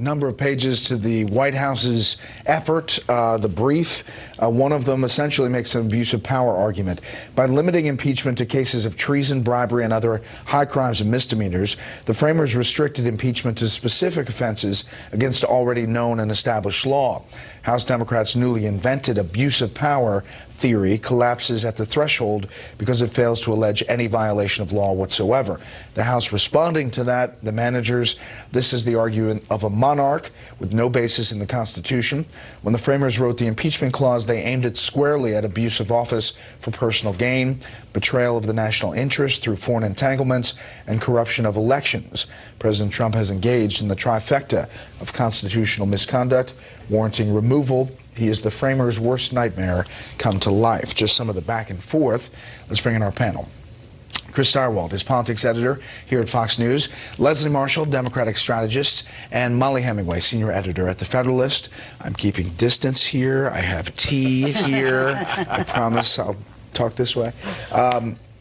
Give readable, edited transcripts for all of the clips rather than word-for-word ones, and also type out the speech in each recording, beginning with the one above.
number of pages to the White House's effort, the brief. One of them essentially makes an abuse of power argument. By limiting impeachment to cases of treason, bribery, and other high crimes and misdemeanors, the framers restricted impeachment to specific offenses against already known and established law. House Democrats' newly invented abuse of power theory collapses at the threshold because it fails to allege any violation of law whatsoever. The House responding to that, the managers, this is the argument of a monarch with no basis in the Constitution. When the framers wrote the impeachment clause, they aimed it squarely at abuse of office for personal gain, betrayal of the national interest through foreign entanglements, and corruption of elections. President Trump has engaged in the trifecta of constitutional misconduct, warranting removal. He is the framers' worst nightmare come to life. Just some of the back and forth. Let's bring in our panel. Chris Stirewalt is politics editor here at Fox News. Leslie Marshall, Democratic strategist, and Molly Hemingway, senior editor at The Federalist. I'm keeping distance here. I have tea here. I promise I'll talk this way.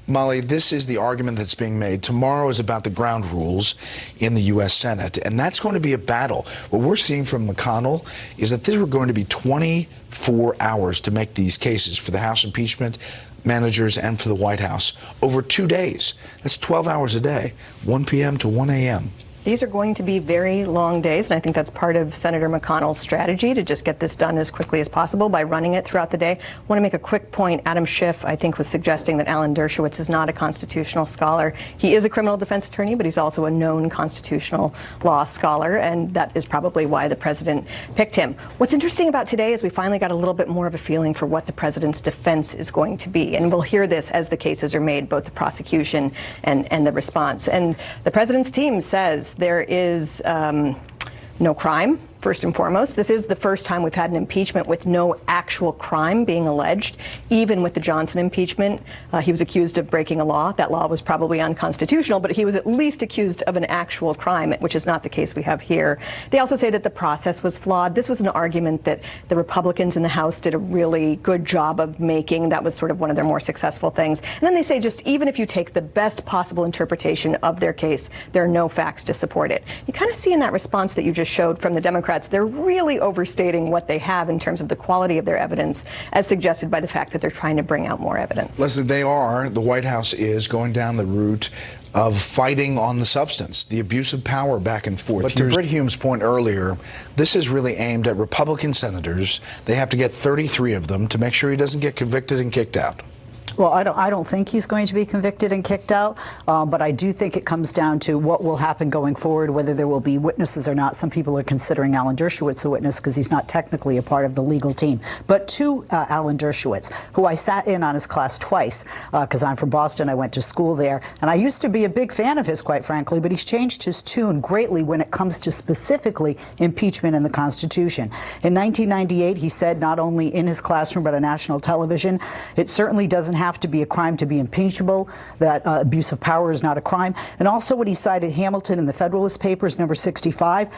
Molly, this is the argument that's being made. Tomorrow is about the ground rules in the U.S. Senate, and that's going to be a battle. What we're seeing from McConnell is that there are going to be 24 hours to make these cases for the House impeachment managers and for the White House over 2 days. That's 12 hours a day, 1 p.m. to 1 a.m. These are going to be very long days, and I think that's part of Senator McConnell's strategy to just get this done as quickly as possible by running it throughout the day. I want to make a quick point. Adam Schiff, I think, was suggesting that Alan Dershowitz is not a constitutional scholar. He is a criminal defense attorney, but he's also a known constitutional law scholar, and that is probably why the president picked him. What's interesting about today is we finally got a little bit more of a feeling for what the president's defense is going to be, and we'll hear this as the cases are made, both the prosecution and the response. And the president's team says there is no crime. First and foremost, this is the first time we've had an impeachment with no actual crime being alleged. Even with the Johnson impeachment, he was accused of breaking a law. That law was probably unconstitutional, but he was at least accused of an actual crime, which is not the case we have here. They also say that the process was flawed. This was an argument that the Republicans in the House did a really good job of making. That was sort of one of their more successful things. And then they say just even if you take the best possible interpretation of their case, there are no facts to support it. You kind of see in that response that you just showed from the Democrats, they're really overstating what they have in terms of the quality of their evidence, as suggested by the fact that they're trying to bring out more evidence. Listen, the White House is going down the route of fighting on the substance, the abuse of power back and forth. But to Brit Hume's point earlier, this is really aimed at Republican senators. They have to get 33 of them to make sure he doesn't get convicted and kicked out. Well, I don't think he's going to be convicted and kicked out, but I do think it comes down to what will happen going forward, whether there will be witnesses or not. Some people are considering Alan Dershowitz a witness because he's not technically a part of the legal team. But to Alan Dershowitz, who I sat in on his class twice, because I'm from Boston, I went to school there, and I used to be a big fan of his, quite frankly, but he's changed his tune greatly when it comes to specifically impeachment and the Constitution. In 1998, he said, not only in his classroom but on national television, it certainly doesn't have to be a crime to be impeachable, that abuse of power is not a crime. And also when he cited Hamilton in the Federalist Papers, number 65,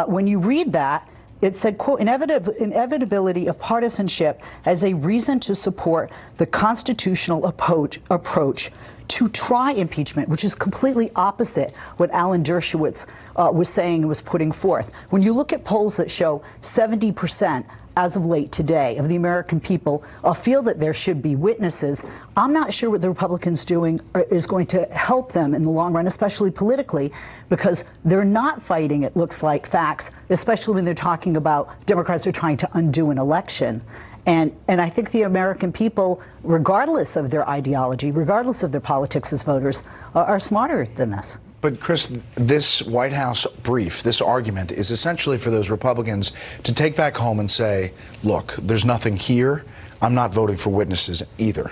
when you read that, it said, quote, inevitability of partisanship as a reason to support the constitutional approach to try impeachment, which is completely opposite what Alan Dershowitz was saying and was putting forth. When you look at polls that show 70% as of late today of the American people feel that there should be witnesses, I'm not sure what the Republicans doing is going to help them in the long run, especially politically, because they're not fighting, it looks like, facts, especially when they're talking about Democrats are trying to undo an election. And I think the American people, regardless of their ideology, regardless of their politics as voters, are smarter than this. But Chris, this White House brief, this argument is essentially for those Republicans to take back home and say, look, there's nothing here. I'm not voting for witnesses either.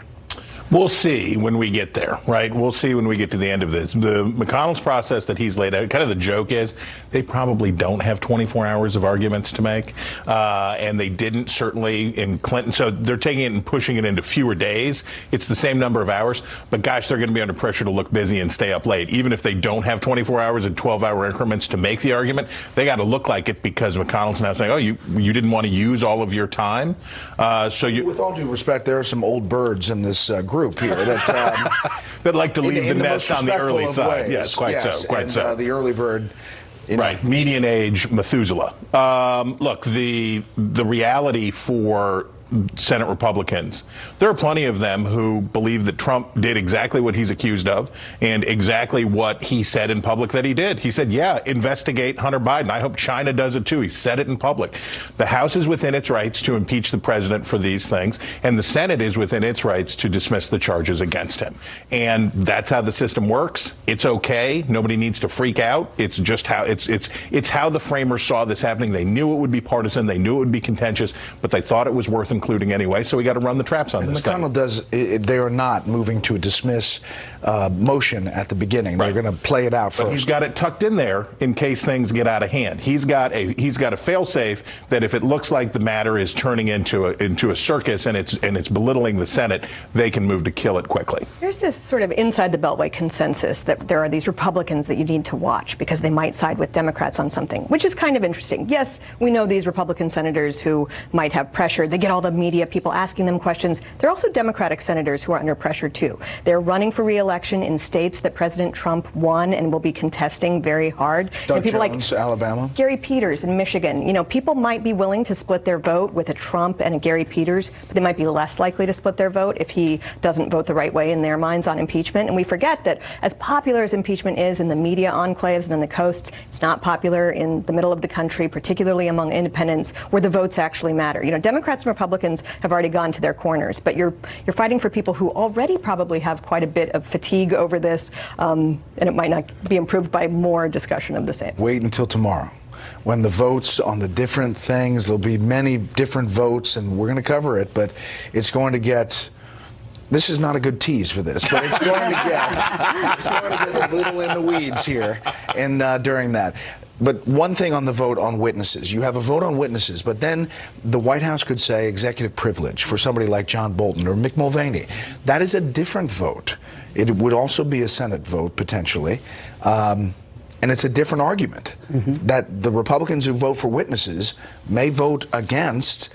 We'll see when we get there, right? We'll see when we get to the end of this. The McConnell's process that he's laid out, kind of the joke is they probably don't have 24 hours of arguments to make. And they didn't certainly in Clinton. So they're taking it and pushing it into fewer days. It's the same number of hours. But gosh, they're going to be under pressure to look busy and stay up late. Even if they don't have 24 hours and 12-hour increments to make the argument, they got to look like it because McConnell's now saying, oh, you didn't want to use all of your time. With all due respect, there are some old birds in this group here that that like to leave the in nest on the early side. Ways. Yes, quite so. The early bird Right, median age Methuselah. Look, the reality for Senate Republicans, there are plenty of them who believe that Trump did exactly what he's accused of and exactly what he said in public that he did. He said, yeah, investigate Hunter Biden. I hope China does it too. He said it in public. The House is within its rights to impeach the president for these things, and the Senate is within its rights to dismiss the charges against him. And that's how the system works. It's okay. Nobody needs to freak out. It's just how it's how the framers saw this happening. They knew it would be partisan. They knew it would be contentious, but they thought it was worth including anyway, so we got to run the traps on this thing. They are not moving to a dismiss motion at the beginning. They're going to play it out first. But he's got it tucked in there in case things get out of hand. He's got a fail-safe that if it looks like the matter is turning into a circus and it's belittling the Senate, they can move to kill it quickly. There's this sort of inside the Beltway consensus that there are these Republicans that you need to watch because they might side with Democrats on something, which is kind of interesting. Yes, we know these Republican senators who might have pressure. They get all the media people asking them questions. There are also Democratic senators who are under pressure too. They're running for re-election in states that President Trump won and will be contesting very hard. Doug people Jones, like Alabama. Gary Peters in Michigan. People might be willing to split their vote with a Trump and a Gary Peters, but they might be less likely to split their vote if he doesn't vote the right way in their minds on impeachment. And we forget that as popular as impeachment is in the media enclaves and on the coasts, it's not popular in the middle of the country, particularly among independents where the votes actually matter. Democrats and Republicans have already gone to their corners, but you're fighting for people who already probably have quite a bit of fatigue over this, and it might not be improved by more discussion of the same. Wait until tomorrow, when the votes on the different things, there'll be many different votes, and we're going to cover it, but it's going to get. This is not a good tease for this, but it's going to get a little in the weeds here, and during that. But one thing on the vote on witnesses, you have a vote on witnesses, but then the White House could say executive privilege for somebody like John Bolton or Mick Mulvaney. That is a different vote. It would also be a Senate vote, potentially. And it's a different argument that the Republicans who vote for witnesses may vote against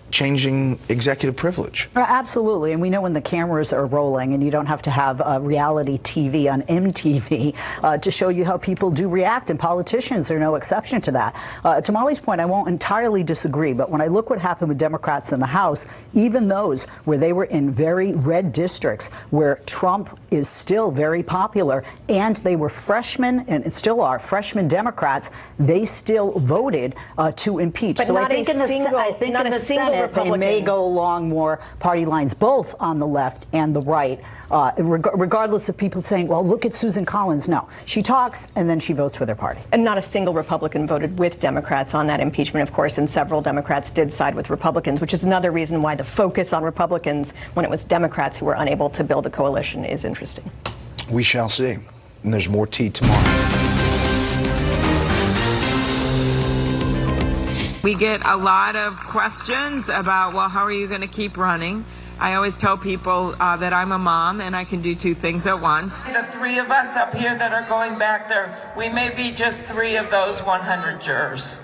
changing executive privilege. Absolutely, and we know when the cameras are rolling and you don't have to have reality TV on MTV to show you how people do react, and politicians are no exception to that. To Molly's point, I won't entirely disagree, but when I look what happened with Democrats in the House, even those where they were in very red districts, where Trump is still very popular, and they were freshmen, and still are freshman Democrats, they still voted to impeach. But so I think in the Senate, they may go along more party lines, both on the left and the right, regardless of people saying, well, look at Susan Collins. No, she talks and then she votes with her party. And not a single Republican voted with Democrats on that impeachment, of course, and several Democrats did side with Republicans, which is another reason why the focus on Republicans when it was Democrats who were unable to build a coalition is interesting. We shall see. And there's more tea tomorrow. We get a lot of questions about, well, how are you going to keep running? I always tell people that I'm a mom and I can do two things at once. The three of us up here that are going back there, we may be just three of those 100 jurors,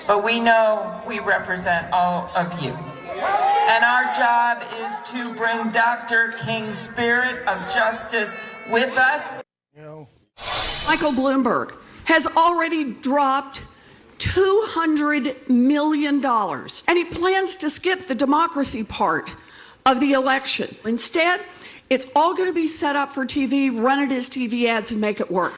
but we know we represent all of you. And our job is to bring Dr. King's spirit of justice with us. Michael Bloomberg has already dropped $200 million, and he plans to skip the democracy part of the election. Instead, it's all going to be set up for TV, run it as TV ads, and make it work.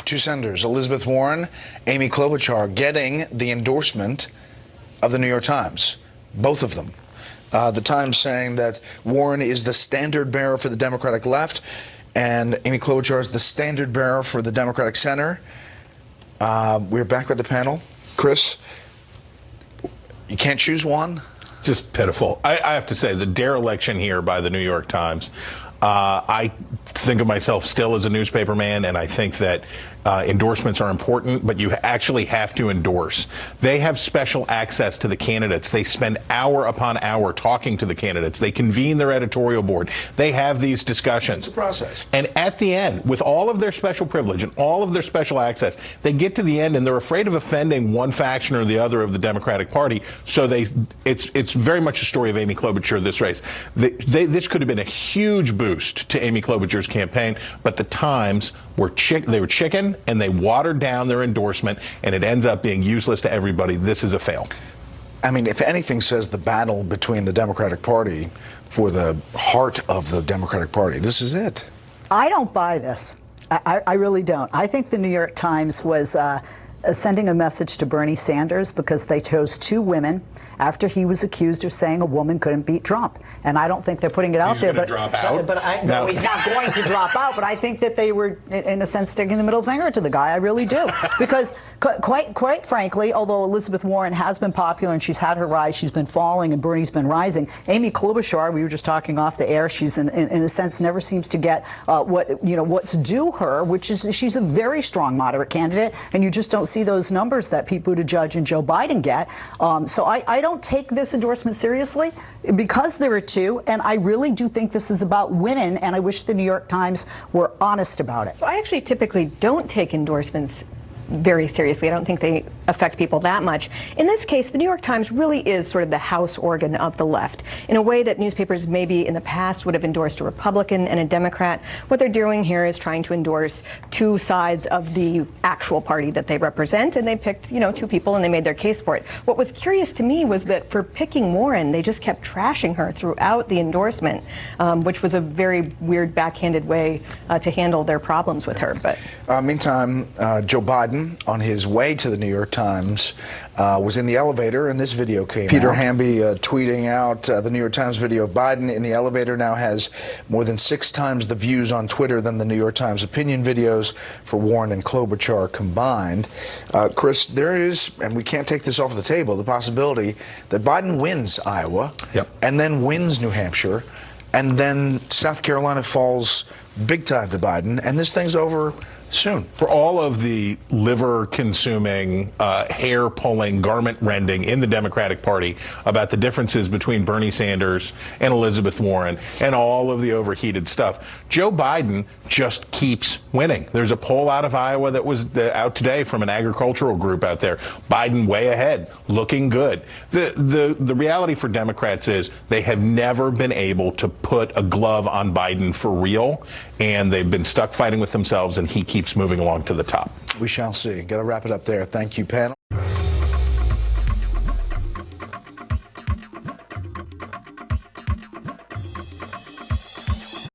Two senators, Elizabeth Warren, Amy Klobuchar, getting the endorsement of the New York Times, both of them. The Times saying that Warren is the standard bearer for the Democratic left, and Amy Klobuchar is the standard bearer for the Democratic center. We're back with the panel. Chris, you can't choose one? Just pitiful. I have to say, the dereliction here by the New York Times, I think of myself still as a newspaper man, and I think that endorsements are important, but you actually have to endorse. They have special access to the candidates. They spend hour upon hour talking to the candidates. They convene their editorial board. They have these discussions. It's a process. And at the end, with all of their special privilege and all of their special access, they get to the end and they're afraid of offending one faction or the other of the Democratic Party. So it's very much a story of Amy Klobuchar, this race. This could have been a huge boost to Amy Klobuchar's campaign, but the Times were chicken, and they watered down their endorsement, and it ends up being useless to everybody. This is a fail. I mean, if anything says the battle between the Democratic Party for the heart of the Democratic Party, this is it. I don't buy this. I really don't. I think the New York Times was sending a message to Bernie Sanders because they chose two women after he was accused of saying a woman couldn't beat Trump. And I don't think they're putting it out there. He's going to drop out? No, he's not going to drop out. But I think that they were, in a sense, sticking the middle finger to the guy. I really do. Because quite frankly, although Elizabeth Warren has been popular and she's had her rise, she's been falling and Bernie's been rising. Amy Klobuchar, we were just talking off the air, she's in a sense never seems to get what's due her, which is she's a very strong moderate candidate, and you just don't see those numbers that Pete Buttigieg and Joe Biden get. So I don't take this endorsement seriously because there are two, and I really do think this is about women, and I wish the New York Times were honest about it. So I actually typically don't take endorsements very seriously. I don't think they affect people that much. In this case, the New York Times really is sort of the house organ of the left, in a way that newspapers maybe in the past would have endorsed a Republican and a Democrat. What they're doing here is trying to endorse two sides of the actual party that they represent, and they picked, two people and they made their case for it. What was curious to me was that for picking Warren, they just kept trashing her throughout the endorsement, which was a very weird backhanded way to handle their problems with her. But meantime, Joe Biden, on his way to the New York Times, was in the elevator, and this video came out. Peter Hamby tweeting out the New York Times video of Biden in the elevator now has more than 6 times the views on Twitter than the New York Times opinion videos for Warren and Klobuchar combined. Chris, there is, and we can't take this off the table, the possibility that Biden wins Iowa, and then wins New Hampshire, and then South Carolina falls big time to Biden, and this thing's over soon. For all of the liver-consuming, hair-pulling, garment-rending in the Democratic Party about the differences between Bernie Sanders and Elizabeth Warren and all of the overheated stuff, Joe Biden just keeps winning. There's a poll out of Iowa that was out today from an agricultural group out there. Biden way ahead, looking good. The reality for Democrats is they have never been able to put a glove on Biden for real, and they've been stuck fighting with themselves, and he keeps moving along to the top. We shall see. Got to wrap it up there. Thank you, panel.